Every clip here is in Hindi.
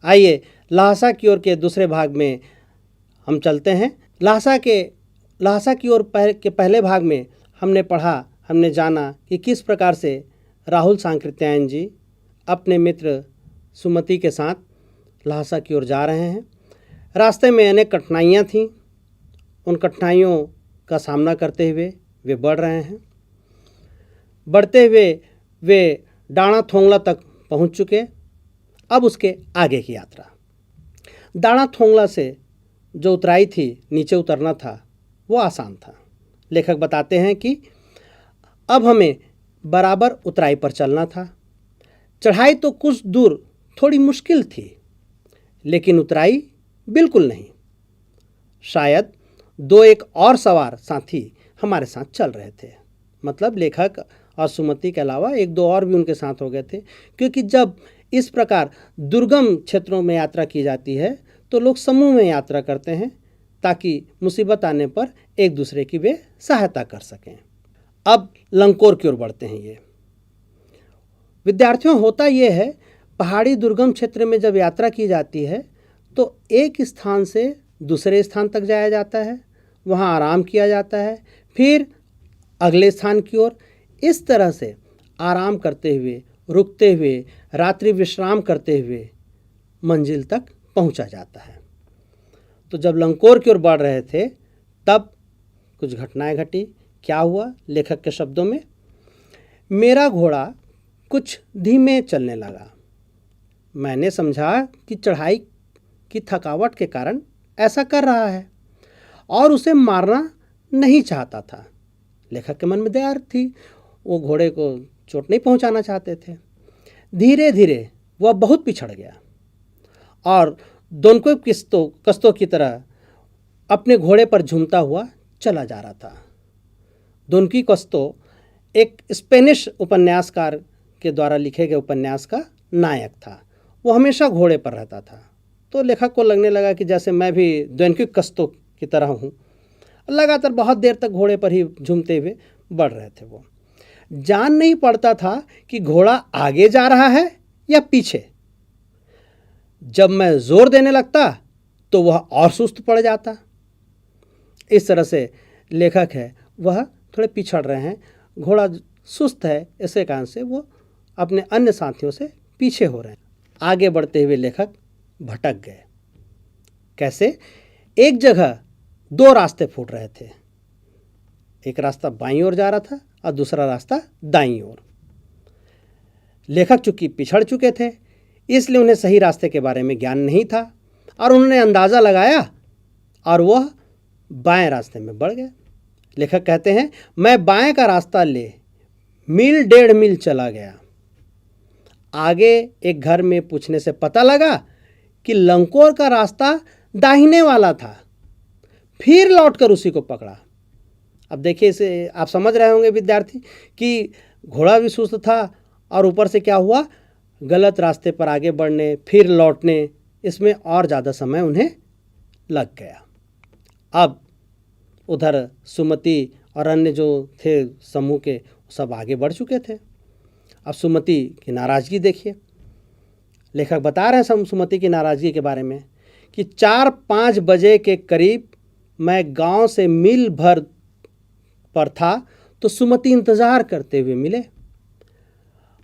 आइए ल्हासा की ओर के दूसरे भाग में हम चलते हैं। ल्हासा की ओर के पहले भाग में हमने पढ़ा, हमने जाना कि किस प्रकार से राहुल सांकृत्यायन जी अपने मित्र सुमति के साथ ल्हासा की ओर जा रहे हैं। रास्ते में अनेक कठिनाइयाँ थीं। उन कठिनाइयों का सामना करते हुए वे बढ़ रहे हैं। बढ़ते हुए वे डाणा थोंगला तक पहुंच चुके। अब उसके आगे की यात्रा। डाणा थोंगला से जो उतराई थी, नीचे उतरना था, वो आसान था। लेखक बताते हैं कि अब हमें बराबर उतराई पर चलना था। चढ़ाई तो कुछ दूर थोड़ी मुश्किल थी, लेकिन उतराई बिल्कुल नहीं। शायद दो एक और सवार साथी हमारे साथ चल रहे थे, मतलब लेखक और सुमति के अलावा एक दो और भी उनके साथ हो गए थे, क्योंकि जब इस प्रकार दुर्गम क्षेत्रों में यात्रा की जाती है तो लोग समूह में यात्रा करते हैं ताकि मुसीबत आने पर एक दूसरे की वे सहायता कर सकें। अब लंकोर की ओर बढ़ते हैं। ये विद्यार्थियों, होता ये है, पहाड़ी दुर्गम क्षेत्र में जब यात्रा की जाती है तो एक स्थान से दूसरे स्थान तक जाया जाता है, वहाँ आराम किया जाता है, फिर अगले स्थान की ओर। इस तरह से आराम करते हुए, रुकते हुए, रात्रि विश्राम करते हुए मंजिल तक पहुंचा जाता है। तो जब लंकोर की ओर बढ़ रहे थे तब कुछ घटनाएं घटी। क्या हुआ? लेखक के शब्दों में, मेरा घोड़ा कुछ धीमे चलने लगा। मैंने समझा कि चढ़ाई की थकावट के कारण ऐसा कर रहा है और उसे मारना नहीं चाहता था। लेखक के मन में दया थी, वो घोड़े को चोट नहीं पहुंचाना चाहते थे। धीरे धीरे वह बहुत पिछड़ गया और दोनों कस्तों की तरह अपने घोड़े पर झूमता हुआ चला जा रहा था। दोनकी कस्तो एक स्पेनिश उपन्यासकार के द्वारा लिखे गए उपन्यास का नायक था। वो हमेशा घोड़े पर रहता था। तो लेखक को लगने लगा कि जैसे मैं भी दोनकी कस्तों की तरह हूँ। लगातार बहुत देर तक घोड़े पर ही झूमते हुए बढ़ रहे थे। वो जान नहीं पड़ता था कि घोड़ा आगे जा रहा है या पीछे। जब मैं जोर देने लगता तो वह और सुस्त पड़ जाता। इस तरह से लेखक है, वह थोड़े पिछड़ रहे हैं, घोड़ा सुस्त है, इसी कारण से वो अपने अन्य साथियों से पीछे हो रहे हैं। आगे बढ़ते हुए लेखक भटक गए। कैसे? एक जगह दो रास्ते फूट रहे थे। एक रास्ता बाईं ओर जा रहा था और दूसरा रास्ता दाईं ओर। लेखक चूंकि पिछड़ चुके थे, इसलिए उन्हें सही रास्ते के बारे में ज्ञान नहीं था और उन्होंने अंदाज़ा लगाया और वह बाएं रास्ते में बढ़ गए। लेखक कहते हैं, मैं बाएं का रास्ता ले मील डेढ़ मील चला गया। आगे एक घर में पूछने से पता लगा कि लंकोर का रास्ता दाहिने वाला था। फिर लौटकर उसी को पकड़ा। अब देखिए, इसे आप समझ रहे होंगे विद्यार्थी कि घोड़ा भी सुस्त था और ऊपर से क्या हुआ, गलत रास्ते पर आगे बढ़ने फिर लौटने, इसमें और ज़्यादा समय उन्हें लग गया। अब उधर सुमति और अन्य जो थे समूह के, सब आगे बढ़ चुके थे। अब सुमति की नाराज़गी देखिए। लेखक बता रहे हैं सुमति की नाराज़गी के बारे में कि 4-5 बजे के करीब मैं गांव से मील भर पर था तो सुमति इंतज़ार करते हुए मिले।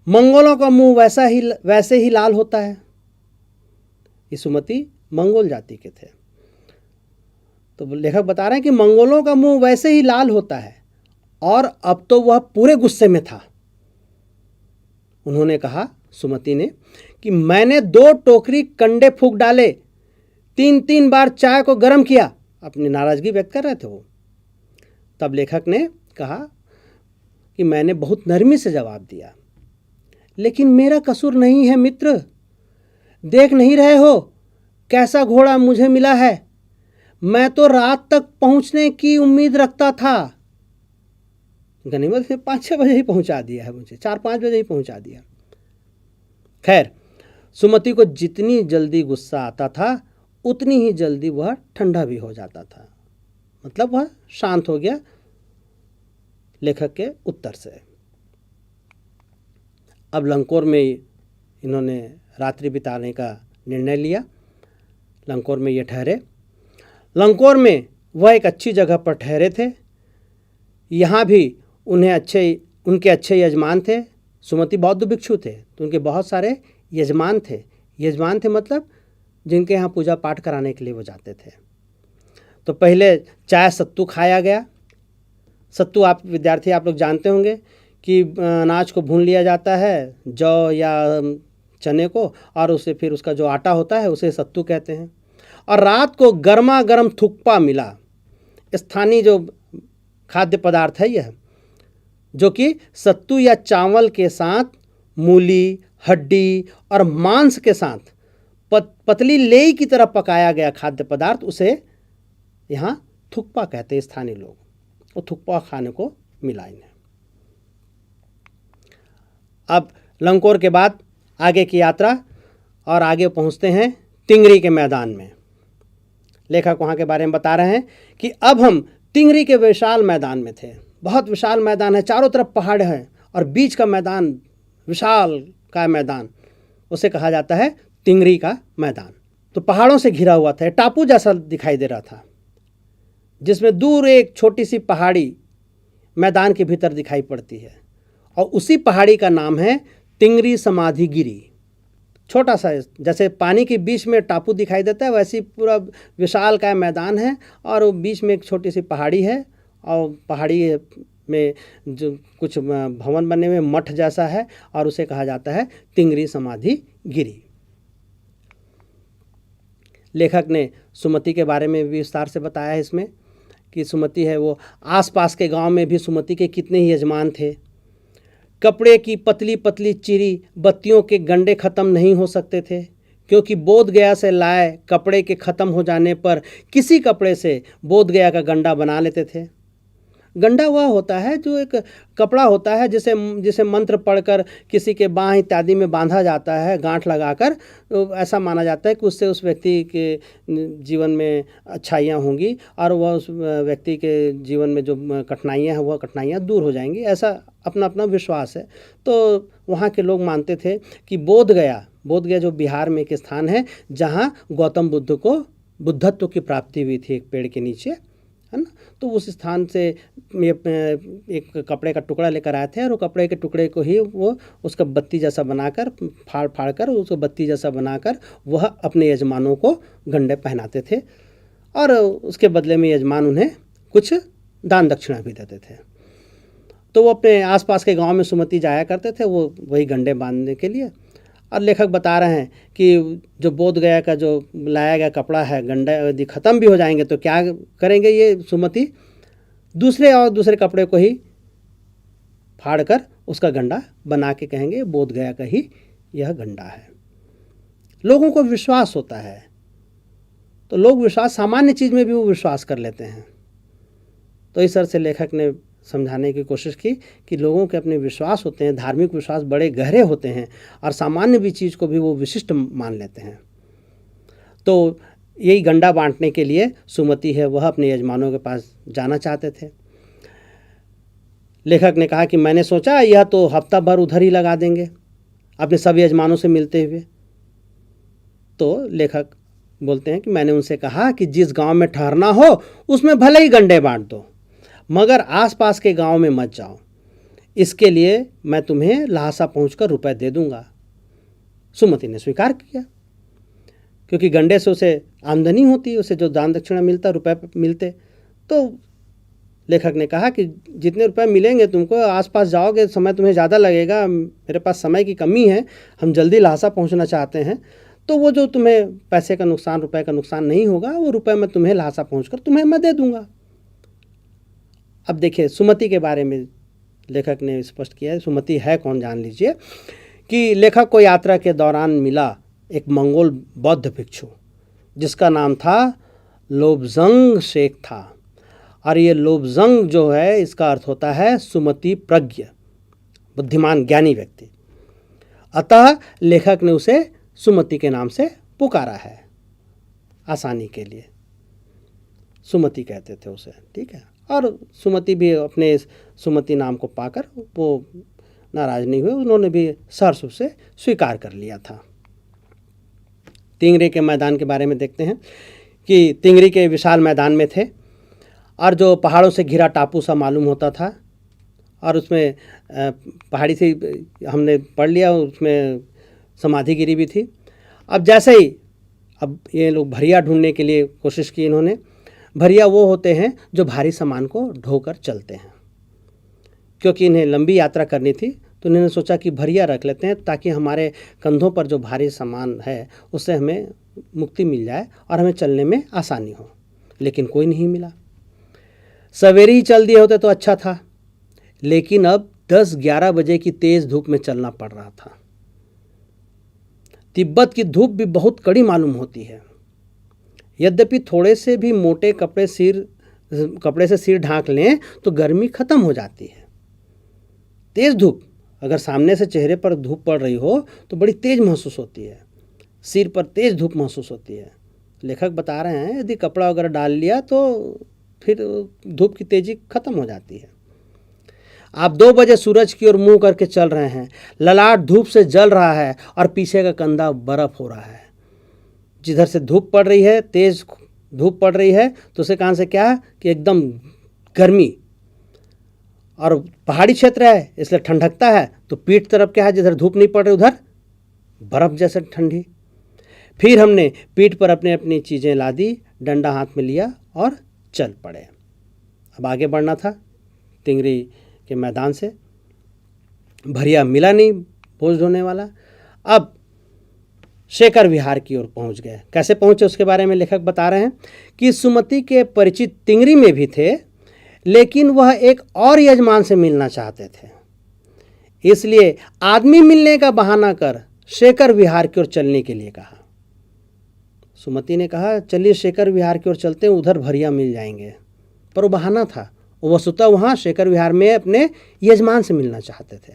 मंगोलों का मुंह वैसे ही लाल होता है। ये सुमति मंगोल जाति के थे। तो लेखक बता रहे हैं कि मंगोलों का मुंह वैसे ही लाल होता है और अब तो वह पूरे गुस्से में था। उन्होंने कहा, सुमति ने, कि मैंने 2 टोकरी कंडे फूंक डाले, 3-3 बार चाय को गर्म किया। अपनी नाराज़गी व्यक्त कर रहे थे वो। तब लेखक ने कहा कि मैंने बहुत नरमी से जवाब दिया, लेकिन मेरा कसूर नहीं है मित्र। देख नहीं रहे हो कैसा घोड़ा मुझे मिला है? मैं तो रात तक पहुंचने की उम्मीद रखता था। गनीमत से 5-6 बजे ही पहुंचा दिया है मुझे, 4-5 बजे ही पहुंचा दिया। खैर, सुमति को जितनी जल्दी गुस्सा आता था उतनी ही जल्दी वह ठंडा भी हो जाता था। मतलब वह शांत हो गया लेखक के उत्तर से। अब लंकोर में इन्होंने रात्रि बिताने का निर्णय लिया। लंकोर में ये ठहरे। लंकोर में वह एक अच्छी जगह पर ठहरे थे। यहाँ भी उनके अच्छे यजमान थे। सुमति बौद्ध भिक्षु थे तो उनके बहुत सारे यजमान थे। यजमान थे मतलब जिनके यहाँ पूजा पाठ कराने के लिए वो जाते थे। तो पहले चाय सत्तू खाया गया। सत्तू आप विद्यार्थी आप लोग जानते होंगे कि अनाज को भून लिया जाता है, जौ या चने को, और उसे फिर उसका जो आटा होता है उसे सत्तू कहते हैं। और रात को गर्मा गर्म थुक्पा मिला। स्थानीय जो खाद्य पदार्थ है यह, जो कि सत्तू या चावल के साथ मूली, हड्डी और मांस के साथ पतली लेई की तरह पकाया गया खाद्य पदार्थ, उसे यहाँ थुक्पा कहते हैं स्थानीय लोग। वो थुक्पा खाने को मिला इन्हें। अब लंकोर के बाद आगे की यात्रा, और आगे पहुँचते हैं तिंगरी के मैदान में। लेखक वहाँ के बारे में बता रहे हैं कि अब हम तिंगरी के विशाल मैदान में थे। बहुत विशाल मैदान है, चारों तरफ पहाड़ हैं और बीच का मैदान विशाल का मैदान, उसे कहा जाता है तिंगरी का मैदान। तो पहाड़ों से घिरा हुआ था, टापू जैसा दिखाई दे रहा था, जिसमें दूर एक छोटी सी पहाड़ी मैदान के भीतर दिखाई पड़ती है, और उसी पहाड़ी का नाम है तिंगरी समाधि गिरी। छोटा सा, जैसे पानी के बीच में टापू दिखाई देता है, वैसे पूरा विशाल का मैदान है, और वो बीच में एक छोटी सी पहाड़ी है, और पहाड़ी में जो कुछ भवन बने हुए मठ जैसा है, और उसे कहा जाता है तिंगरी समाधि गिरी। लेखक ने सुमति के बारे में भी विस्तार से बताया है इसमें, कि सुमति है वो आसपास के गांव में भी सुमति के कितने ही यजमान थे। कपड़े की पतली पतली चिरी बत्तियों के गंडे खत्म नहीं हो सकते थे, क्योंकि बोध गया से लाए कपड़े के ख़त्म हो जाने पर किसी कपड़े से बोध गया का गंडा बना लेते थे। गंडा वह होता है जो एक कपड़ा होता है जिसे मंत्र पढ़कर किसी के बाँह इत्यादि में बांधा जाता है, गांठ लगाकर। तो ऐसा माना जाता है कि उससे उस व्यक्ति के जीवन में अच्छाइयाँ होंगी, और वह उस व्यक्ति के जीवन में जो कठिनाइयाँ हैं वह कठिनाइयाँ दूर हो जाएंगी। ऐसा अपना अपना विश्वास है। तो वहाँ के लोग मानते थे कि बोध गया जो बिहार में एक स्थान है, जहाँ गौतम बुद्ध को बुद्धत्व की प्राप्ति हुई थी एक पेड़ के नीचे, है ना। तो उस स्थान से एक कपड़े का टुकड़ा लेकर आए थे, और वो कपड़े के टुकड़े को ही वो उसका बत्ती जैसा बनाकर फाड़ कर उसको बत्ती जैसा बनाकर वह अपने यजमानों को गंडे पहनाते थे, और उसके बदले में यजमान उन्हें कुछ दान दक्षिणा भी देते थे। तो वो अपने आसपास के गांव में सुमति जाया करते थे वो वही गंडे बांधने के लिए। और लेखक बता रहे हैं कि जो बोध गया का जो लाया गया कपड़ा है, गंडा यदि ख़त्म भी हो जाएंगे तो क्या करेंगे ये सुमति, दूसरे कपड़े को ही फाड़ कर उसका गंडा बना के कहेंगे बोध गया का ही यह गंडा है। लोगों को विश्वास होता है, तो लोग विश्वास, सामान्य चीज़ में भी वो विश्वास कर लेते हैं। तो इस तरह से लेखक ने समझाने की कोशिश की कि लोगों के अपने विश्वास होते हैं, धार्मिक विश्वास बड़े गहरे होते हैं, और सामान्य भी चीज़ को भी वो विशिष्ट मान लेते हैं। तो यही गंडा बांटने के लिए सुमति है वह अपने यजमानों के पास जाना चाहते थे। लेखक ने कहा कि मैंने सोचा यह तो हफ्ता भर उधर ही लगा देंगे अपने सब यजमानों से मिलते हुए। तो लेखक बोलते हैं कि मैंने उनसे कहा कि जिस गांव में ठहरना हो उसमें भले ही गंडे बांट दो, मगर आसपास के गांव में मत जाओ। इसके लिए मैं तुम्हें लहासा पहुंचकर रुपए दे दूंगा। सुमति ने स्वीकार किया, क्योंकि गंडे से उसे आमदनी होती, उसे जो दान दक्षिणा मिलता, रुपए मिलते। तो लेखक ने कहा कि जितने रुपए मिलेंगे तुमको, आसपास जाओगे समय तुम्हें ज़्यादा लगेगा, मेरे पास समय की कमी है, हम जल्दी लहासा पहुंचना चाहते हैं, तो वो जो तुम्हें पैसे का नुकसान, रुपए का नुकसान नहीं होगा, वो रुपए मैं तुम्हें लहासा पहुंचकर तुम्हें मैं दे दूंगा। अब देखिए सुमति के बारे में लेखक ने स्पष्ट किया है। सुमति है कौन, जान लीजिए कि लेखक को यात्रा के दौरान मिला एक मंगोल बौद्ध भिक्षु, जिसका नाम था लोब्जंग शेख था। और ये लोब्जंग जो है, इसका अर्थ होता है सुमति प्रज्ञ, बुद्धिमान ज्ञानी व्यक्ति। अतः लेखक ने उसे सुमति के नाम से पुकारा है, आसानी के लिए सुमति कहते थे उसे, ठीक है। और सुमति भी अपने सुमति नाम को पाकर वो नाराज़ नहीं हुए, उन्होंने भी सहर्ष से स्वीकार कर लिया था। तिंगरी के मैदान के बारे में देखते हैं कि तिंगरी के विशाल मैदान में थे और जो पहाड़ों से घिरा टापू सा मालूम होता था, और उसमें पहाड़ी से हमने पढ़ लिया, उसमें समाधि गिरी भी थी। अब जैसे ही अब ये लोग भरिया ढूंढने के लिए कोशिश की इन्होंने। भरिया वो होते हैं जो भारी सामान को ढोकर चलते हैं। क्योंकि इन्हें लंबी यात्रा करनी थी तो इन्होंने सोचा कि भरिया रख लेते हैं ताकि हमारे कंधों पर जो भारी सामान है उससे हमें मुक्ति मिल जाए और हमें चलने में आसानी हो। लेकिन कोई नहीं मिला। सवेरे ही चल दिए होते तो अच्छा था, लेकिन अब 10-11 बजे की तेज़ धूप में चलना पड़ रहा था। तिब्बत की धूप भी बहुत कड़ी मालूम होती है। यद्यपि थोड़े से भी मोटे कपड़े से सिर ढांक लें तो गर्मी खत्म हो जाती है। तेज़ धूप, अगर सामने से चेहरे पर धूप पड़ रही हो तो बड़ी तेज़ महसूस होती है, सिर पर तेज़ धूप महसूस होती है। लेखक बता रहे हैं यदि कपड़ा वगैरह डाल लिया तो फिर धूप की तेज़ी खत्म हो जाती है। आप 2 बजे सूरज की ओर मुंह करके चल रहे हैं, ललाट धूप से जल रहा है और पीछे का कंधा बर्फ हो रहा है। जिधर से धूप पड़ रही है, तेज़ धूप पड़ रही है, तो उसे कान से क्या कि एकदम गर्मी, और पहाड़ी क्षेत्र है इसलिए ठंडकता है, तो पीठ तरफ क्या है, जिधर धूप नहीं पड़ रही उधर बर्फ जैसे ठंडी। फिर हमने पीठ पर अपनी अपनी चीज़ें लादी, डंडा हाथ में लिया और चल पड़े। अब आगे बढ़ना था तिंगरी के मैदान से। भरिया मिला नहीं बोझ ढोने वाला। अब शेखर विहार की ओर पहुंच गए। कैसे पहुंचे उसके बारे में लेखक बता रहे हैं कि सुमति के परिचित तिंगरी में भी थे, लेकिन वह एक और यजमान से मिलना चाहते थे। इसलिए आदमी मिलने का बहाना कर शेखर विहार की ओर चलने के लिए कहा। सुमति ने कहा चलिए शेखर विहार की ओर चलते हैं, उधर भरिया मिल जाएंगे। पर वो बहाना था, वो वस्तुतः वहाँ शेखर विहार में अपने यजमान से मिलना चाहते थे।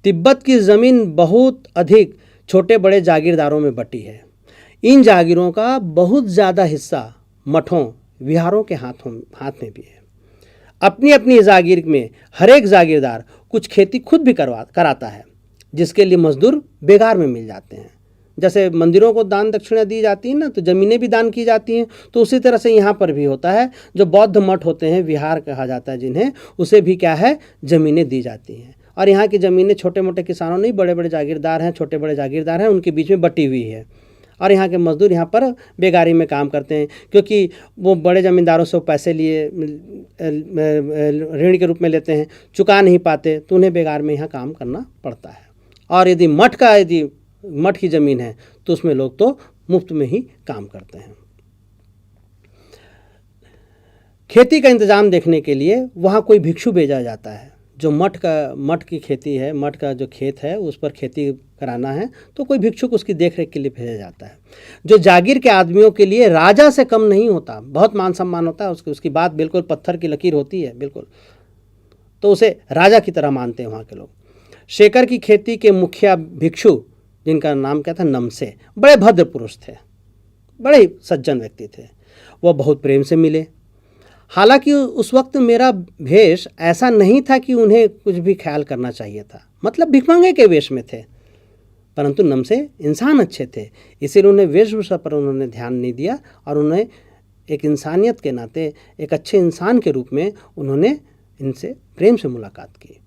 तिब्बत की ज़मीन बहुत अधिक छोटे बड़े जागीरदारों में बटी है। इन जागीरों का बहुत ज़्यादा हिस्सा मठों विहारों के हाथ में भी है। अपनी अपनी जागीर में हर एक जागीरदार कुछ खेती खुद भी कराता है, जिसके लिए मजदूर बेगार में मिल जाते हैं। जैसे मंदिरों को दान दक्षिणा दी जाती है ना, तो ज़मीनें भी दान की जाती हैं, तो उसी तरह से यहाँ पर भी होता है। जो बौद्ध मठ होते हैं, विहार कहा जाता है जिन्हें, उसे भी क्या है, ज़मीनें दी जाती हैं। और यहाँ की ज़मीनें छोटे मोटे किसानों नहीं, बड़े बड़े जागीरदार हैं, छोटे बड़े जागीरदार हैं, उनके बीच में बटी हुई है। और यहाँ के मजदूर यहाँ पर बेगारी में काम करते हैं, क्योंकि वो बड़े ज़मींदारों से पैसे लिए ऋण के रूप में लेते हैं, चुका नहीं पाते, तो उन्हें बेगार में यहाँ काम करना पड़ता है। और यदि मठ की ज़मीन है तो उसमें लोग तो मुफ्त में ही काम करते हैं। खेती का इंतज़ाम देखने के लिए वहाँ कोई भिक्षु भेजा जाता है। जो मठ की खेती है, मठ का जो खेत है उस पर खेती कराना है, तो कोई भिक्षुक उसकी देखरेख के लिए भेजा जाता है। जो जागीर के आदमियों के लिए राजा से कम नहीं होता, बहुत मान सम्मान होता है, उसकी बात बिल्कुल पत्थर की लकीर होती है बिल्कुल, तो उसे राजा की तरह मानते हैं वहाँ के लोग। शेखर की खेती के मुखिया भिक्षु, जिनका नाम क्या था, नमसे, बड़े भद्र पुरुष थे, बड़े सज्जन व्यक्ति थे। वह बहुत प्रेम से मिले। हालांकि उस वक्त मेरा भेष ऐसा नहीं था कि उन्हें कुछ भी ख्याल करना चाहिए था, मतलब भिखमंगे के वेश में थे, परंतु नमसे इंसान अच्छे थे, इसीलिए उन्हें वेशभूषा पर उन्होंने ध्यान नहीं दिया और उन्हें एक इंसानियत के नाते, एक अच्छे इंसान के रूप में उन्होंने इनसे प्रेम से मुलाकात की।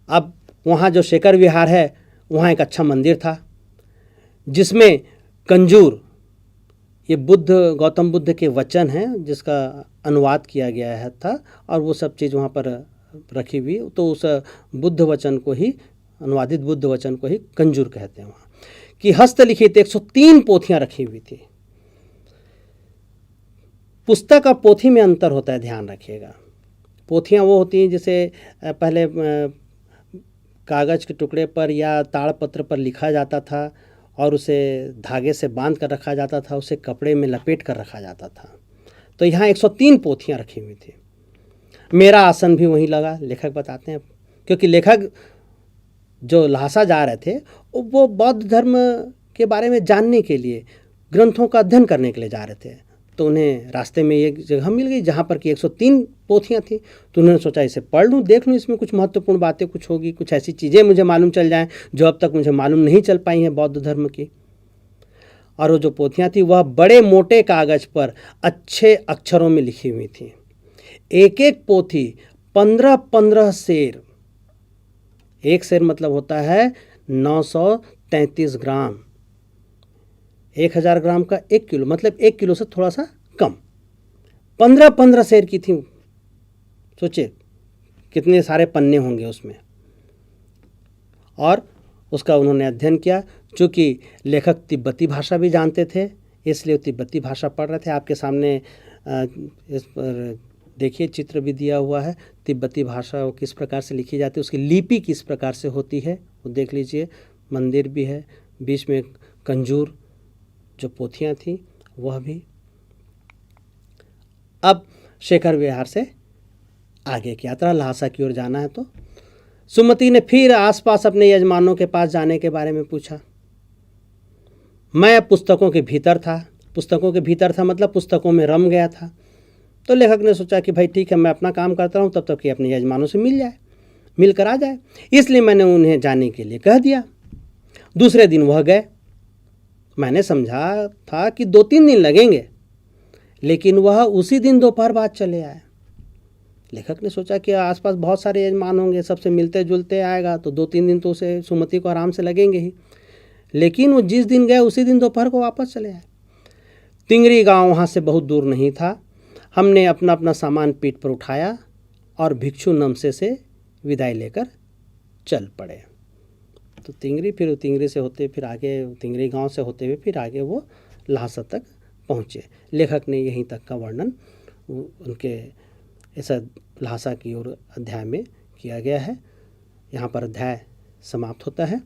अब वहाँ जो शेखर विहार है, वहाँ एक अच्छा मंदिर था जिसमें कंजूर, ये गौतम बुद्ध के वचन हैं जिसका अनुवाद किया गया था, और वो सब चीज़ वहाँ पर रखी हुई, तो उस बुद्ध वचन को ही, अनुवादित बुद्ध वचन को ही कंजूर कहते हैं वहाँ कि हस्तलिखित 103 पोथियाँ रखी हुई थी। पुस्तक और पोथी में अंतर होता है, ध्यान रखिएगा। पोथियाँ वो होती हैं जिसे पहले कागज़ के टुकड़े पर या ताड़पत्र पर लिखा जाता था और उसे धागे से बांध कर रखा जाता था, उसे कपड़े में लपेट कर रखा जाता था। तो यहाँ 103 पोथियाँ रखी हुई थी। मेरा आसन भी वहीं लगा, लेखक बताते हैं, क्योंकि लेखक जो लहासा जा रहे थे वो बौद्ध धर्म के बारे में जानने के लिए, ग्रंथों का अध्ययन करने के लिए जा रहे थे। तो उन्हें रास्ते में एक जगह मिल गई जहाँ पर कि 103 पोथियाँ थी। तो उन्होंने सोचा इसे पढ़ लूँ, देख लूँ इसमें कुछ महत्वपूर्ण बातें कुछ होगी, कुछ ऐसी चीज़ें मुझे मालूम चल जाएं जो अब तक मुझे मालूम नहीं चल पाई हैं बौद्ध धर्म की। और वो जो पोथियाँ थी वह बड़े मोटे कागज़ पर अच्छे अक्षरों में लिखी हुई थी। एक एक पोथी 15-15 शेर, एक शेर मतलब होता है 933 ग्राम, 1000 ग्राम का 1 किलो, मतलब 1 किलो से थोड़ा सा कम, 15-15 शेर की थी। सोचिए कितने सारे पन्ने होंगे उसमें। और उसका उन्होंने अध्ययन किया। चूँकि लेखक तिब्बती भाषा भी जानते थे इसलिए वो तिब्बती भाषा पढ़ रहे थे। आपके सामने इस पर देखिए चित्र भी दिया हुआ है, तिब्बती भाषा वो किस प्रकार से लिखी जाती है, उसकी लिपि किस प्रकार से होती है वो देख लीजिए। मंदिर भी है, बीच में कंजूर जो पोथियाँ थी वह भी। अब शेखर विहार से आगे की यात्रा लहासा की ओर जाना है। तो सुमति ने फिर आसपास अपने यजमानों के पास जाने के बारे में पूछा। मैं पुस्तकों के भीतर था मतलब पुस्तकों में रम गया था। तो लेखक ने सोचा कि भाई ठीक है, मैं अपना काम करता हूँ तब तक कि अपने यजमानों से मिल कर आ जाए, इसलिए मैंने उन्हें जाने के लिए कह दिया। दूसरे दिन वह गए। मैंने समझा था कि 2-3 दिन लगेंगे, लेकिन वह उसी दिन दोपहर बाद चले आए। लेखक ने सोचा कि आसपास बहुत सारे यजमान होंगे, सबसे मिलते जुलते आएगा तो 2-3 दिन तो उसे सुमति को आराम से लगेंगे ही। लेकिन वो जिस दिन गए उसी दिन दोपहर को वापस चले आए। तिंगरी गांव वहाँ से बहुत दूर नहीं था। हमने अपना अपना सामान पीठ पर उठाया और भिक्षु नमसे से विदाई लेकर चल पड़े। तो तिंगरी से होते फिर आगे, तिंगरी गांव से होते हुए फिर आगे वो लहासा तक पहुँचे। लेखक ने यहीं तक का वर्णन उनके ऐसा लहासा की ओर अध्याय में किया गया है। यहाँ पर अध्याय समाप्त होता है।